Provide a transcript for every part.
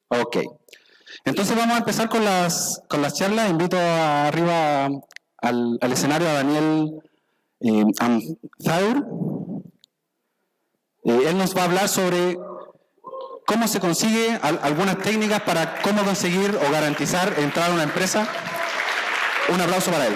Ok. Entonces vamos a empezar con las charlas. Invito arriba al escenario a Daniel Amthaur. Él nos va a hablar sobre cómo se consigue algunas técnicas para cómo conseguir o garantizar entrar a una empresa. Un aplauso para él.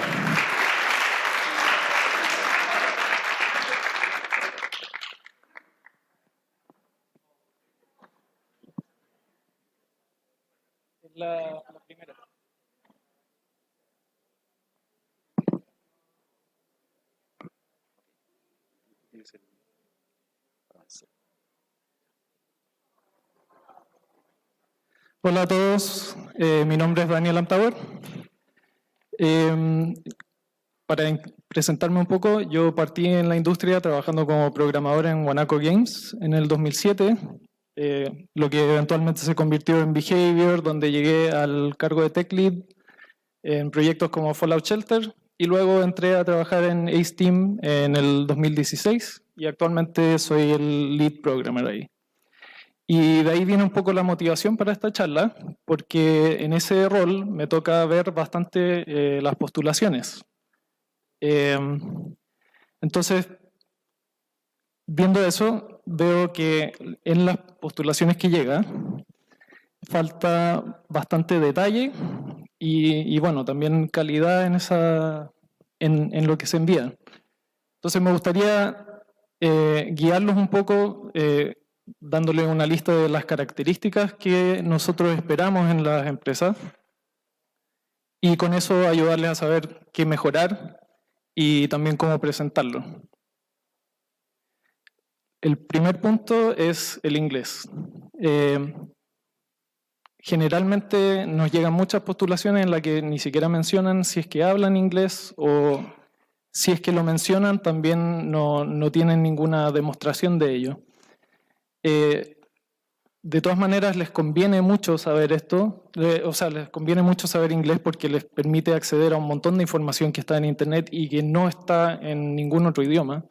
La primera. Hola a todos, mi nombre es Daniel Amthaur. Para presentarme un poco, yo partí en la industria trabajando como programador en Guanaco Games en el 2007, lo que eventualmente se convirtió en Behavior, donde llegué al cargo de Tech Lead en proyectos como Fallout Shelter, y luego entré a trabajar en Ace Team en el 2016, y actualmente soy el Lead Programmer ahí. Y de ahí viene un poco la motivación para esta charla, porque en ese rol me toca ver bastante las postulaciones. Entonces, viendo eso, veo que en las postulaciones que llega falta bastante detalle y bueno, también calidad en lo que se envía. Entonces me gustaría guiarlos un poco dándole una lista de las características que nosotros esperamos en las empresas y con eso ayudarles a saber qué mejorar y también cómo presentarlo. El primer punto es el inglés. Generalmente nos llegan muchas postulaciones en las que ni siquiera mencionan si es que hablan inglés o si es que lo mencionan también no tienen ninguna demostración de ello. De todas maneras les conviene mucho saber esto, o sea, les conviene mucho saber inglés porque les permite acceder a un montón de información que está en internet y que no está en ningún otro idioma.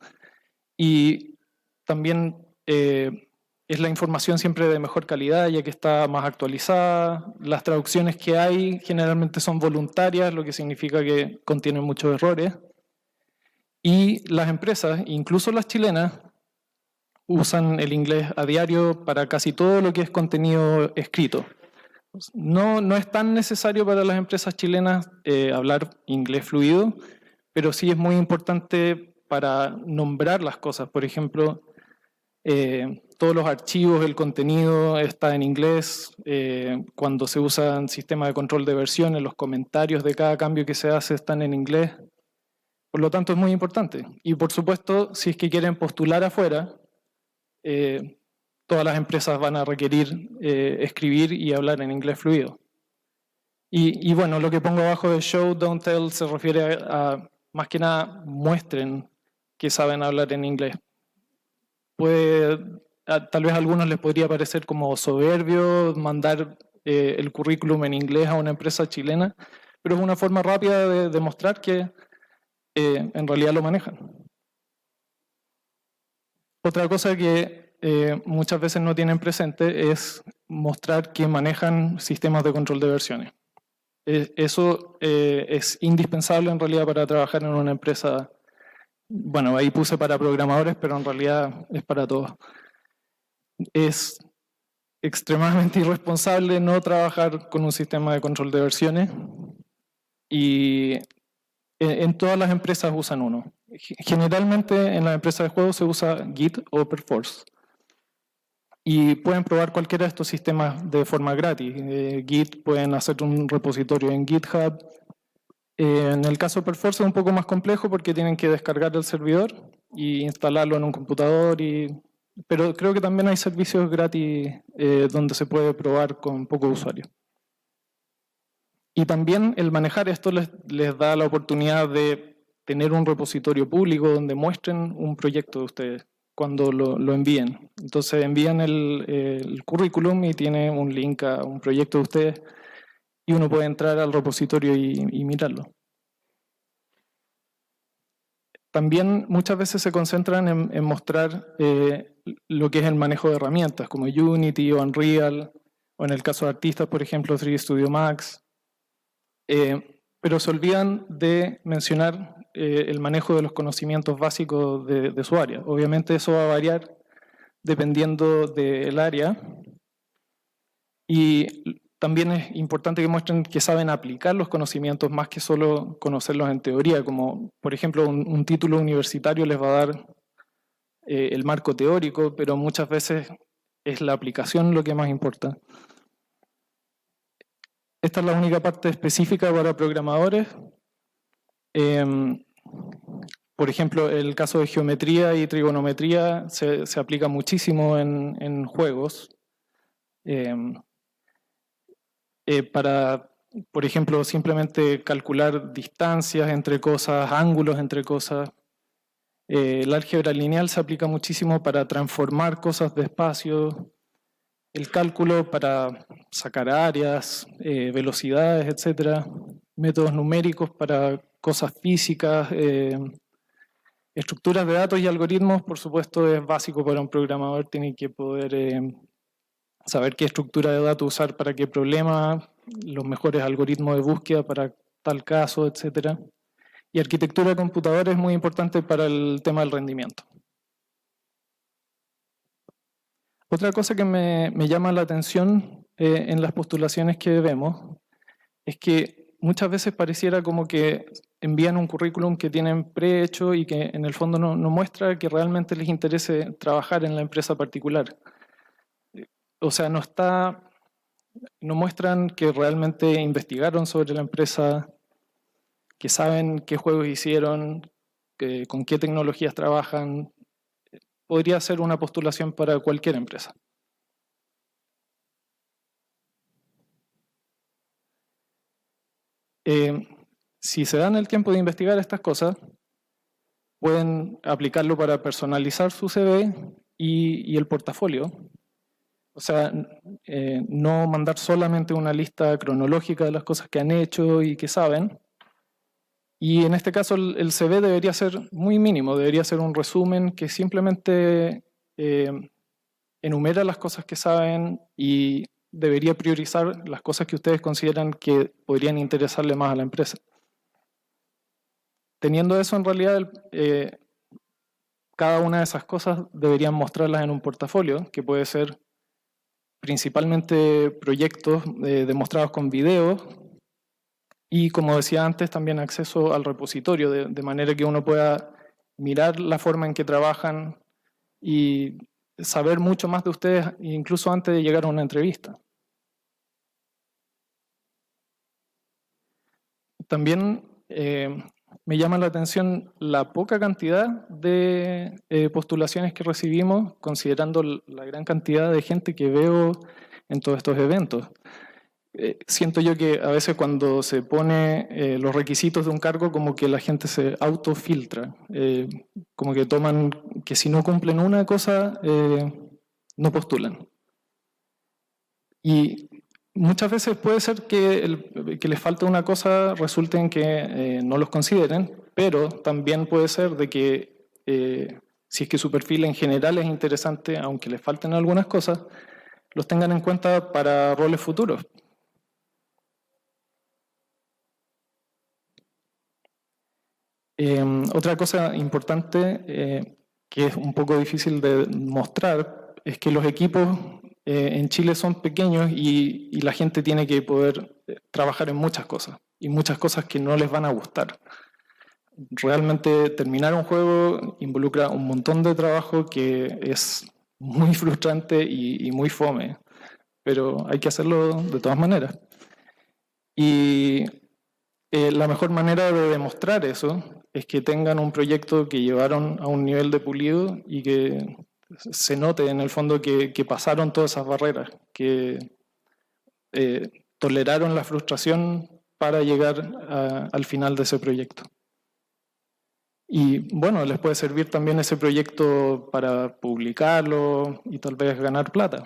Y también es la información siempre de mejor calidad, ya que está más actualizada. Las traducciones que hay generalmente son voluntarias, lo que significa que contienen muchos errores. Y las empresas, incluso las chilenas, usan el inglés a diario para casi todo lo que es contenido escrito. No es tan necesario para las empresas chilenas hablar inglés fluido, pero sí es muy importante para nombrar las cosas. Por ejemplo, todos los archivos, el contenido está en inglés. Cuando se usan sistemas de control de versiones, los comentarios de cada cambio que se hace están en inglés. Por lo tanto, es muy importante. Y por supuesto, si es que quieren postular afuera, todas las empresas van a requerir escribir y hablar en inglés fluido. Y bueno, lo que pongo abajo de show, don't tell, se refiere a más que nada, muestren que saben hablar en inglés. Tal vez a algunos les podría parecer como soberbio mandar el currículum en inglés a una empresa chilena, pero es una forma rápida de demostrar que en realidad lo manejan. Otra cosa que muchas veces no tienen presente es mostrar que manejan sistemas de control de versiones. Eso es indispensable en realidad para trabajar en una empresa. Bueno, ahí puse para programadores, pero en realidad es para todos. Es extremadamente irresponsable no trabajar con un sistema de control de versiones y en todas las empresas usan uno. Generalmente en las empresas de juegos se usa Git o Perforce y pueden probar cualquiera de estos sistemas de forma gratis. Git pueden hacer un repositorio en GitHub. En el caso de Perforce es un poco más complejo porque tienen que descargar el servidor y instalarlo en un computador, pero creo que también hay servicios gratis donde se puede probar con pocos usuarios. Y también el manejar esto les da la oportunidad de tener un repositorio público donde muestren un proyecto de ustedes cuando lo envíen. Entonces envían el currículum y tiene un link a un proyecto de ustedes y uno puede entrar al repositorio y mirarlo. También muchas veces se concentran en mostrar lo que es el manejo de herramientas como Unity o Unreal o en el caso de artistas, por ejemplo, 3D Studio Max, pero se olvidan de mencionar el manejo de los conocimientos básicos de su área. Obviamente eso va a variar dependiendo del área, y también es importante que muestren que saben aplicar los conocimientos más que solo conocerlos en teoría, como por ejemplo un título universitario les va a dar el marco teórico, pero muchas veces es la aplicación lo que más importa. Esta es la única parte específica para programadores. Por ejemplo, el caso de geometría y trigonometría se aplica muchísimo en juegos. Para, por ejemplo, simplemente calcular distancias entre cosas, ángulos entre cosas. El álgebra lineal se aplica muchísimo para transformar cosas de espacio. El cálculo para sacar áreas, velocidades, etc. Métodos numéricos para cosas físicas. Estructuras de datos y algoritmos, por supuesto, es básico para un programador. Tiene que poder saber qué estructura de datos usar para qué problema, los mejores algoritmos de búsqueda para tal caso, etc. Y arquitectura de computadores es muy importante para el tema del rendimiento. Otra cosa que me llama la atención en las postulaciones que vemos es que muchas veces pareciera como que envían un currículum que tienen prehecho y que en el fondo no muestra que realmente les interese trabajar en la empresa particular. O sea, no muestran que realmente investigaron sobre la empresa, que saben qué juegos hicieron, con qué tecnologías trabajan. Podría ser una postulación para cualquier empresa. Si se dan el tiempo de investigar estas cosas, pueden aplicarlo para personalizar su CV y el portafolio. O sea, no mandar solamente una lista cronológica de las cosas que han hecho y que saben. Y en este caso el CV debería ser muy mínimo, debería ser un resumen que simplemente enumera las cosas que saben y debería priorizar las cosas que ustedes consideran que podrían interesarle más a la empresa. Teniendo eso, en realidad, cada una de esas cosas deberían mostrarlas en un portafolio, que puede ser principalmente proyectos demostrados con videos, y como decía antes, también acceso al repositorio, de manera que uno pueda mirar la forma en que trabajan y saber mucho más de ustedes, incluso antes de llegar a una entrevista. También me llama la atención la poca cantidad de postulaciones que recibimos, considerando la gran cantidad de gente que veo en todos estos eventos. Siento yo que a veces cuando se pone los requisitos de un cargo, como que la gente se autofiltra, como que toman que si no cumplen una cosa, no postulan. Y muchas veces puede ser que les falte una cosa, resulte en que no los consideren, pero también puede ser de que si es que su perfil en general es interesante, aunque les falten algunas cosas, los tengan en cuenta para roles futuros. Otra cosa importante que es un poco difícil de mostrar es que los equipos en Chile son pequeños y la gente tiene que poder trabajar en muchas cosas y muchas cosas que no les van a gustar. Realmente terminar un juego involucra un montón de trabajo que es muy frustrante y muy fome, pero hay que hacerlo de todas maneras. Y la mejor manera de demostrar eso es que tengan un proyecto que llevaron a un nivel de pulido y que se note en el fondo que pasaron todas esas barreras, que toleraron la frustración para llegar al final de ese proyecto. Y bueno, les puede servir también ese proyecto para publicarlo y tal vez ganar plata.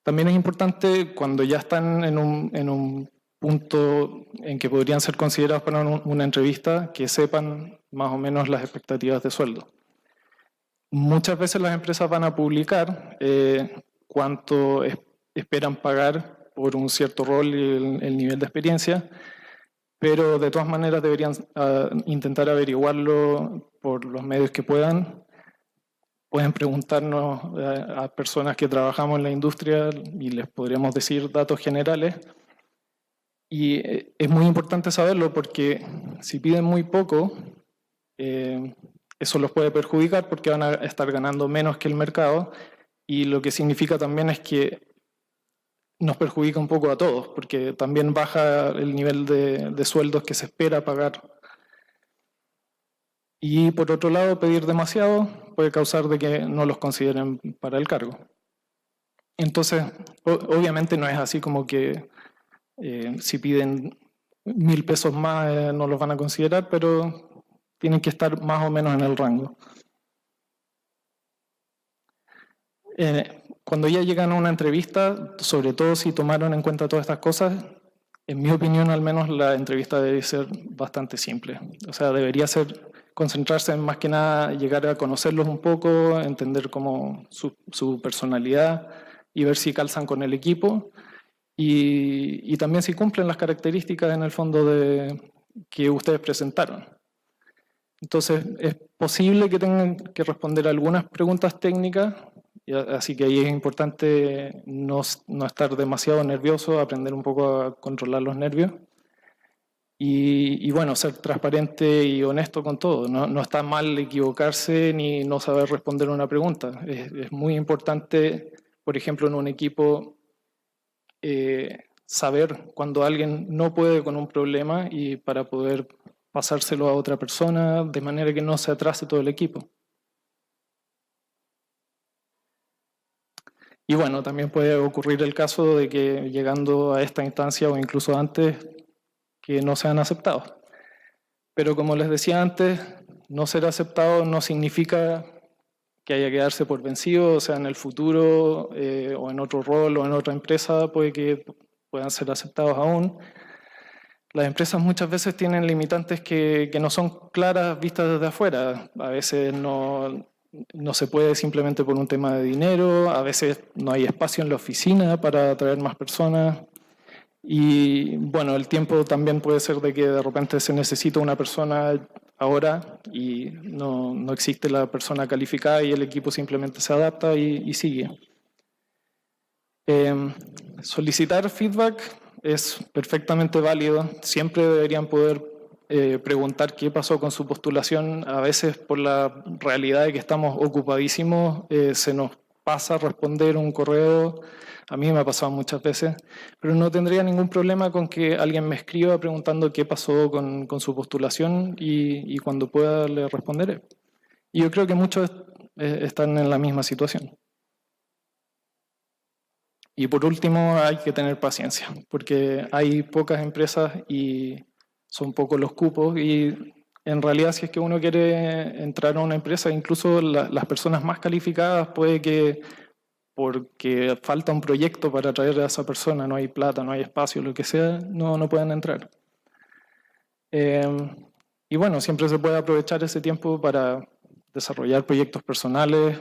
También es importante cuando ya están en un punto en que podrían ser considerados para una entrevista, que sepan más o menos las expectativas de sueldo. Muchas veces las empresas van a publicar cuánto esperan pagar por un cierto rol y el nivel de experiencia, pero de todas maneras deberían intentar averiguarlo por los medios que puedan. Pueden preguntarnos a personas que trabajamos en la industria y les podríamos decir datos generales. Y es muy importante saberlo porque si piden muy poco, eso los puede perjudicar porque van a estar ganando menos que el mercado, y lo que significa también es que nos perjudica un poco a todos porque también baja el nivel de sueldos que se espera pagar. Y por otro lado, pedir demasiado puede causar de que no los consideren para el cargo. Entonces, obviamente no es así como que si piden 1.000 pesos más no los van a considerar, pero tienen que estar más o menos en el rango. Cuando ya llegan a una entrevista, sobre todo si tomaron en cuenta todas estas cosas, en mi opinión al menos la entrevista debe ser bastante simple. O sea, debería concentrarse en más que nada llegar a conocerlos un poco, entender cómo su personalidad y ver si calzan con el equipo y también si cumplen las características en el fondo que ustedes presentaron. Entonces es posible que tengan que responder algunas preguntas técnicas, así que ahí es importante no estar demasiado nervioso, aprender un poco a controlar los nervios. Y bueno, ser transparente y honesto con todo. No está mal equivocarse ni no saber responder una pregunta. Es muy importante, por ejemplo, en un equipo, saber cuando alguien no puede con un problema y para poder pasárselo a otra persona de manera que no se atrase todo el equipo. Y bueno, también puede ocurrir el caso de que llegando a esta instancia o incluso antes, que no sean aceptados. Pero como les decía antes, no ser aceptado no significa que haya que darse por vencido, o sea, en el futuro o en otro rol o en otra empresa puede que puedan ser aceptados aún. Las empresas muchas veces tienen limitantes que no son claras vistas desde afuera. A veces no se puede simplemente por un tema de dinero, a veces no hay espacio en la oficina para atraer más personas. Y bueno, el tiempo también puede ser de que de repente se necesita una persona ahora y no existe la persona calificada y el equipo simplemente se adapta y sigue. Solicitar feedback es perfectamente válido. Siempre deberían poder preguntar qué pasó con su postulación. A veces por la realidad de que estamos ocupadísimos se nos pasa responder un correo. A mí me ha pasado muchas veces, pero no tendría ningún problema con que alguien me escriba preguntando qué pasó con su postulación y cuando pueda le responderé. Y yo creo que muchos están en la misma situación. Y por último, hay que tener paciencia, porque hay pocas empresas y son pocos los cupos y en realidad si es que uno quiere entrar a una empresa, incluso las personas más calificadas puede que porque falta un proyecto para atraer a esa persona, no hay plata, no hay espacio, lo que sea, no pueden entrar. Y bueno, siempre se puede aprovechar ese tiempo para desarrollar proyectos personales,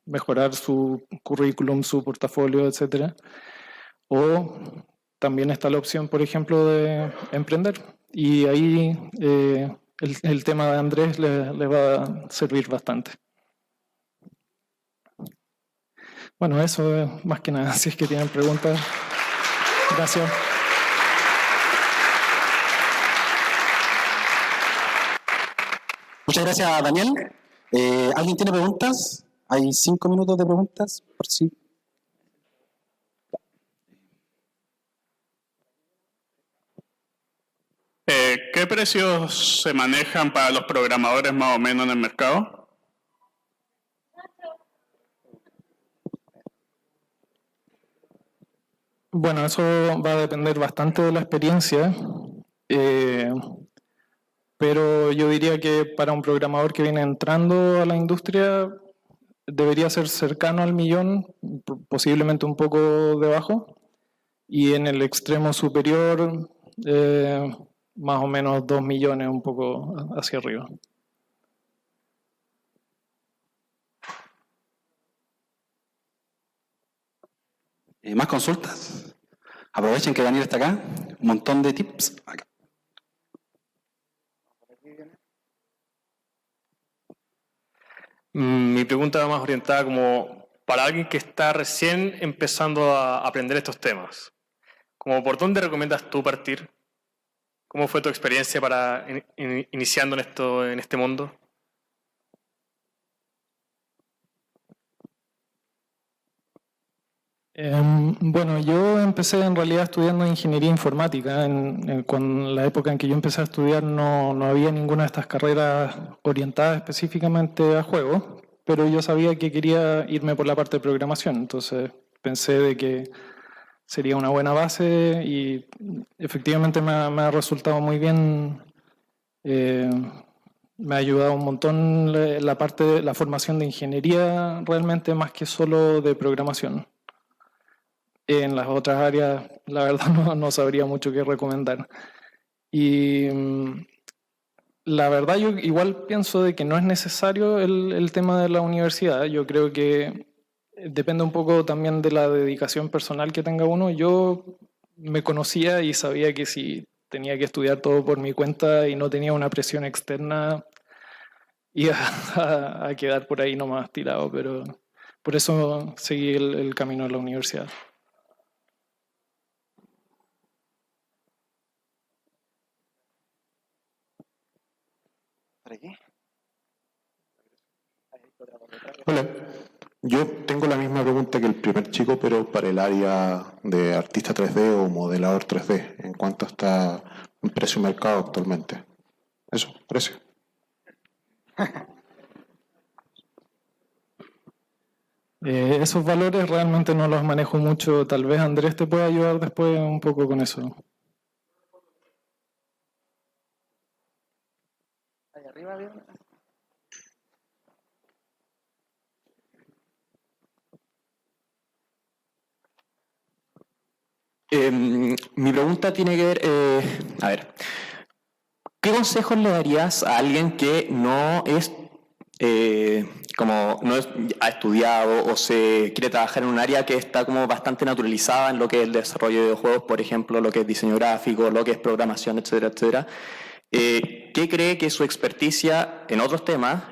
mejorar su currículum, su portafolio, etc. O también está la opción, por ejemplo, de emprender. Y ahí el tema de Andrés le va a servir bastante. Bueno, eso es más que nada. Si es que tienen preguntas. Gracias. Muchas gracias, Daniel. ¿Alguien tiene preguntas? Hay 5 minutos de preguntas, por si. ¿Qué precios se manejan para los programadores más o menos en el mercado? Bueno, eso va a depender bastante de la experiencia, pero yo diría que para un programador que viene entrando a la industria debería ser cercano al 1.000.000, posiblemente un poco debajo, y en el extremo superior más o menos 2 millones, un poco hacia arriba. ¿Más consultas? Aprovechen que Daniel está acá. Un montón de tips acá. Mi pregunta va más orientada como para alguien que está recién empezando a aprender estos temas. Como ¿por dónde recomiendas tú partir? ¿Cómo fue tu experiencia para iniciando en este mundo? Bueno, yo empecé en realidad estudiando ingeniería informática. En la época en que yo empecé a estudiar no había ninguna de estas carreras orientadas específicamente a juegos, pero yo sabía que quería irme por la parte de programación, entonces pensé de que sería una buena base y efectivamente me ha resultado muy bien. Me ha ayudado un montón la parte de la formación de ingeniería realmente más que solo de programación. En las otras áreas, la verdad, no sabría mucho qué recomendar. Y la verdad, yo igual pienso de que no es necesario el tema de la universidad. Yo creo que depende un poco también de la dedicación personal que tenga uno. Yo me conocía y sabía que si tenía que estudiar todo por mi cuenta y no tenía una presión externa, iba a quedar por ahí nomás tirado, pero por eso seguí el camino de la universidad. ¿Para qué? Hola, yo tengo la misma pregunta que el primer chico, pero para el área de artista 3D o modelador 3D, en cuanto está en precio mercado actualmente. Eso, precio. Esos valores realmente no los manejo mucho. Tal vez Andrés te pueda ayudar después un poco con eso. Ahí arriba, bien. Mi pregunta tiene que ver, a ver, ¿qué consejos le darías a alguien que no es, ha estudiado o se quiere trabajar en un área que está como bastante naturalizada en lo que es el desarrollo de videojuegos, por ejemplo, lo que es diseño gráfico, lo que es programación, etcétera, etcétera? ¿Qué cree que su experticia en otros temas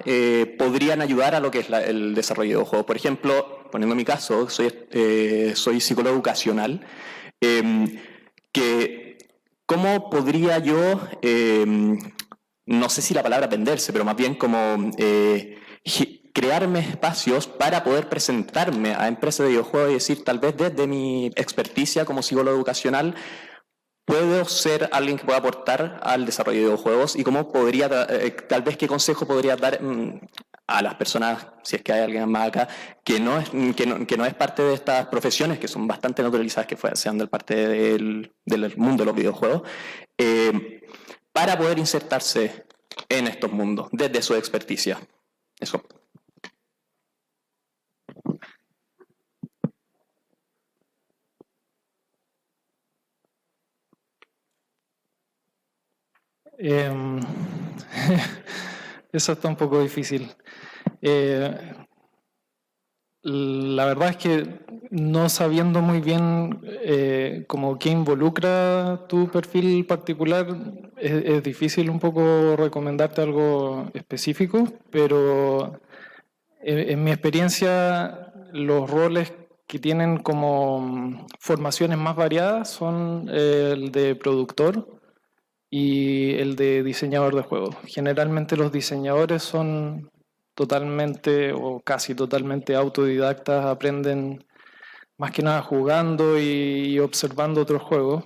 podrían ayudar a lo que es el desarrollo de videojuegos? Por ejemplo, poniendo mi caso, soy psicólogo educacional. ¿Cómo podría yo, no sé si la palabra venderse, pero más bien como crearme espacios para poder presentarme a empresas de videojuegos y decir, tal vez desde mi experticia como psicólogo educacional, puedo ser alguien que pueda aportar al desarrollo de videojuegos y cómo podría, tal vez qué consejo podría dar a las personas, si es que hay alguien más acá, que no es parte de estas profesiones que son bastante naturalizadas, que sean del parte del mundo de los videojuegos, para poder insertarse en estos mundos desde su experticia. Eso. Eso está un poco difícil. La verdad es que no sabiendo muy bien como qué involucra tu perfil particular, es difícil un poco recomendarte algo específico, pero en mi experiencia los roles que tienen como formaciones más variadas son el de productor y el de diseñador de juegos. Generalmente los diseñadores son totalmente o casi totalmente autodidactas, aprenden más que nada jugando y observando otros juegos.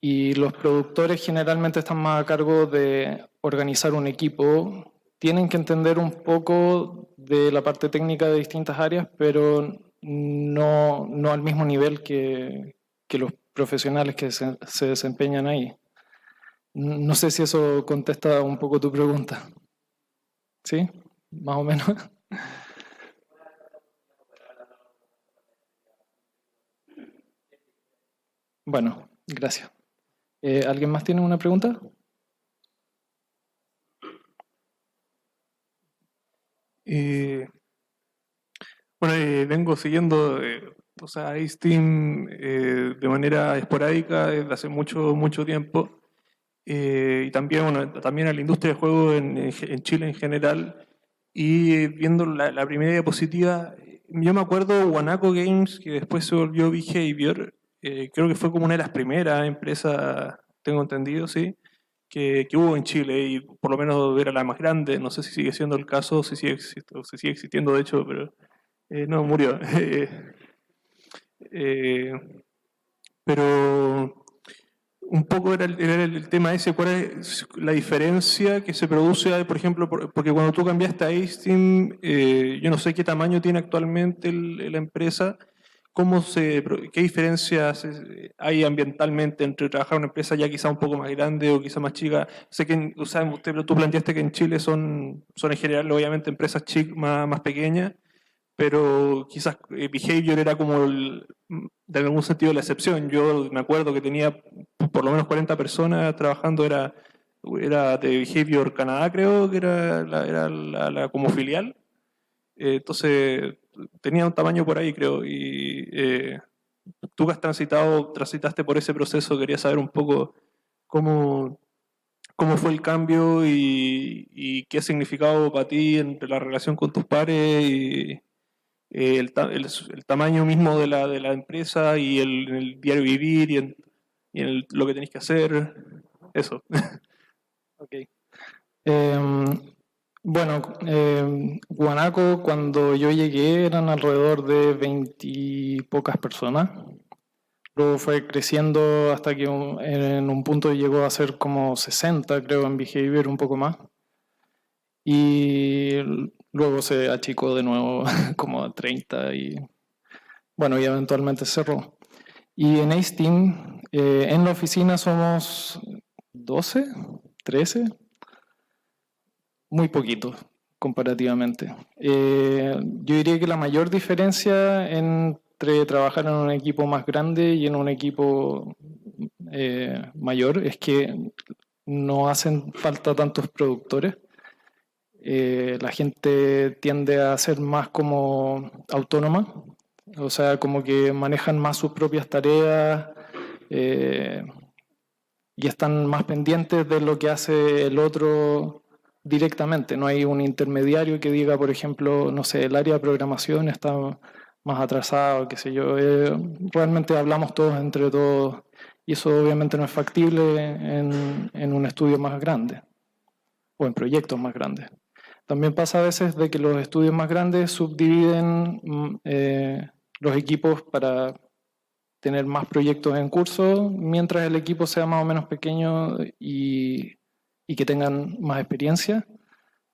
Y los productores generalmente están más a cargo de organizar un equipo. Tienen que entender un poco de la parte técnica de distintas áreas, pero no al mismo nivel que los profesionales que se desempeñan ahí. No sé si eso contesta un poco tu pregunta. ¿Sí? Más o menos. Bueno, gracias. ¿Alguien más tiene una pregunta? Vengo siguiendo o sea, Steam de manera esporádica desde hace mucho tiempo. Y también, bueno, también a la industria de juegos en Chile en general. Y viendo la primera diapositiva, yo me acuerdo Guanaco Games, que después se volvió Behavior, creo que fue como una de las primeras empresas, tengo entendido, sí, que hubo en Chile, y por lo menos era la más grande. No sé si sigue siendo el caso, si sigue existiendo de hecho, pero no, murió. Pero un poco era el tema ese, cuál es la diferencia que se produce, por ejemplo, porque cuando tú cambiaste a Steam, yo no sé qué tamaño tiene actualmente la empresa, qué diferencias hay ambientalmente entre trabajar en una empresa ya quizá un poco más grande o quizá más chica. Sé que, o sea, tú planteaste que en Chile son en general obviamente empresas más pequeñas, pero quizás Behavior era como, de algún sentido, la excepción. Yo me acuerdo que tenía por lo menos 40 personas trabajando, era de Behavior Canadá, creo que era la como filial. Entonces, tenía un tamaño por ahí, creo. Y tú que has transitaste por ese proceso, quería saber un poco cómo fue el cambio y qué ha significado para ti entre la relación con tus pares y el tamaño mismo de la empresa y el diario vivir y lo que tenéis que hacer, eso. Okay. Bueno, Guanaco cuando yo llegué eran alrededor de 20 y pocas personas. Luego fue creciendo hasta que en un punto llegó a ser como 60, creo, en Behavior, un poco más. Y luego se achicó de nuevo como a 30 y bueno, y eventualmente cerró. Y en Steam, en la oficina somos 12, 13, muy poquitos comparativamente. Yo diría que la mayor diferencia entre trabajar en un equipo más grande y en un equipo mayor es que no hacen falta tantos productores. La gente tiende a ser más como autónoma, o sea, como que manejan más sus propias tareas y están más pendientes de lo que hace el otro directamente. No hay un intermediario que diga, por ejemplo, no sé, el área de programación está más atrasado, qué sé yo. Realmente hablamos todos entre todos y eso obviamente no es factible en un estudio más grande o en proyectos más grandes. También pasa a veces de que los estudios más grandes subdividen los equipos para tener más proyectos en curso, mientras el equipo sea más o menos pequeño y que tengan más experiencia.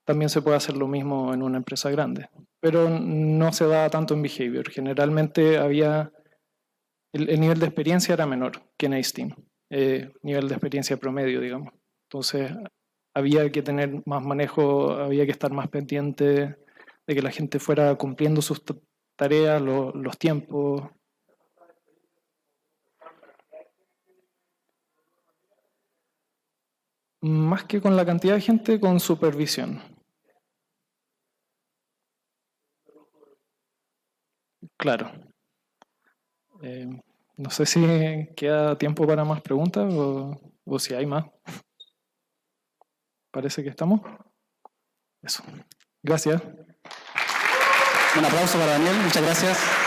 También se puede hacer lo mismo en una empresa grande, pero no se da tanto en Behavior. Generalmente el nivel de experiencia era menor que en Steam, nivel de experiencia promedio, digamos. Entonces había que tener más manejo, había que estar más pendiente de que la gente fuera cumpliendo sus tareas, los tiempos. Más que con la cantidad de gente, con supervisión. Claro. No sé si queda tiempo para más preguntas o si hay más. Parece que estamos. Eso. Gracias. Un aplauso para Daniel, muchas gracias.